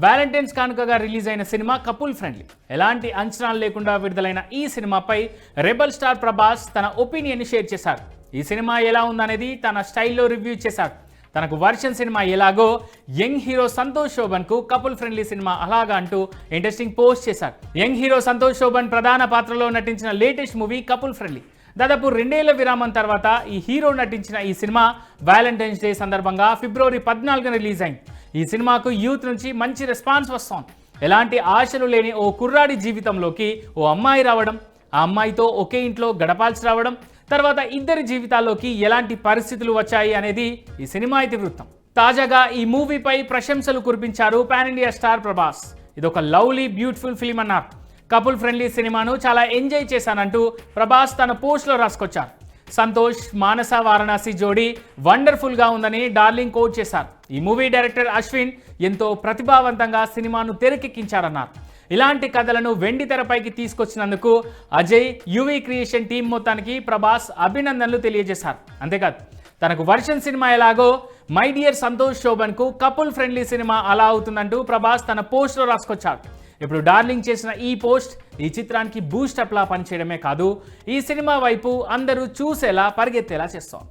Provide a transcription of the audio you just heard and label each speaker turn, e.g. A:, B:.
A: Valentine's కానుకగా release అయిన cinema couple friendly. ఎలాంటి అంచనాలు లేకుండా విడుదలైన ఈ సినిమాపై రెబల్ స్టార్ ప్రభాస్ తన ఒపీనియన్ షేర్ చేశారు. ఈ సినిమా ఎలా ఉందనేది తన స్టైల్లో రివ్యూ చేశారు. తనకు వర్షన్ సినిమా ఎలాగో యంగ్ హీరో సంతోష్ శోభన్ కు కపుల్ ఫ్రెండ్లీ సినిమా అలాగా అంటూ ఇంట్రెస్టింగ్ పోస్ట్ చేశారు. యంగ్ హీరో సంతోష్ శోభన్ ప్రధాన పాత్రలో నటించిన లేటెస్ట్ మూవీ కపుల్ ఫ్రెండ్లీ. దాదాపు 2 ఏళ్ల విరామం తర్వాత ఈ హీరో నటించిన ఈ సినిమా వ్యాలంటైన్స్ డే సందర్భంగా ఫిబ్రవరి 14న రిలీజ్ అయింది. ఈ సినిమాకు యూత్ నుంచి మంచి రెస్పాన్స్ వస్తోంది. ఎలాంటి ఆశలు లేని ఓ కుర్రాడి జీవితంలోకి ఓ అమ్మాయి రావడం, ఆ అమ్మాయితో ఒకే ఇంట్లో గడపాల్సి రావడం, తర్వాత ఇద్దరి జీవితాల్లోకి ఎలాంటి పరిస్థితులు వచ్చాయి అనేది ఈ సినిమా ఇతివృత్తం. తాజాగా ఈ మూవీపై ప్రశంసలు కురిపించారు పాన్ ఇండియా స్టార్ ప్రభాస్. ఇదొక లవ్లీ బ్యూటిఫుల్ ఫిల్మ్ అన్నారు. కపుల్ ఫ్రెండ్లీ సినిమాను చాలా ఎంజాయ్ చేశానంటూ ప్రభాస్ తన పోస్ట్లో రాసుకొచ్చారు. సంతోష్ మానస వారణాసి జోడీ వండర్ఫుల్గా ఉందని డార్లింగ్ కోట్ చేశారు. ఈ మూవీ డైరెక్టర్ అశ్విన్ ఎంతో ప్రతిభావంతంగా సినిమాను తెరకెక్కించారన్నారు. ఇలాంటి కథలను వెండి తెరపైకి తీసుకొచ్చినందుకు అజయ్, యువి క్రియేషన్ టీం మొత్తానికి ప్రభాస్ అభినందనలు తెలియజేశారు. అంతేకాదు తనకు వర్షన్ సినిమా ఎలాగో మై డియర్ సంతోష్ శోభన్ కు కపుల్ ఫ్రెండ్లీ సినిమా అలా అవుతుందంటూ ప్రభాస్ తన పోస్ట్లో రాసుకొచ్చారు. ఇప్పుడు డార్లింగ్ చేసిన ఈ పోస్ట్ ఈ చిత్రానికి బూస్టప్లా పనిచేయడమే కాదు, ఈ సినిమా వైపు అందరూ చూసేలా పరిగెత్తేలా చేస్తోంది.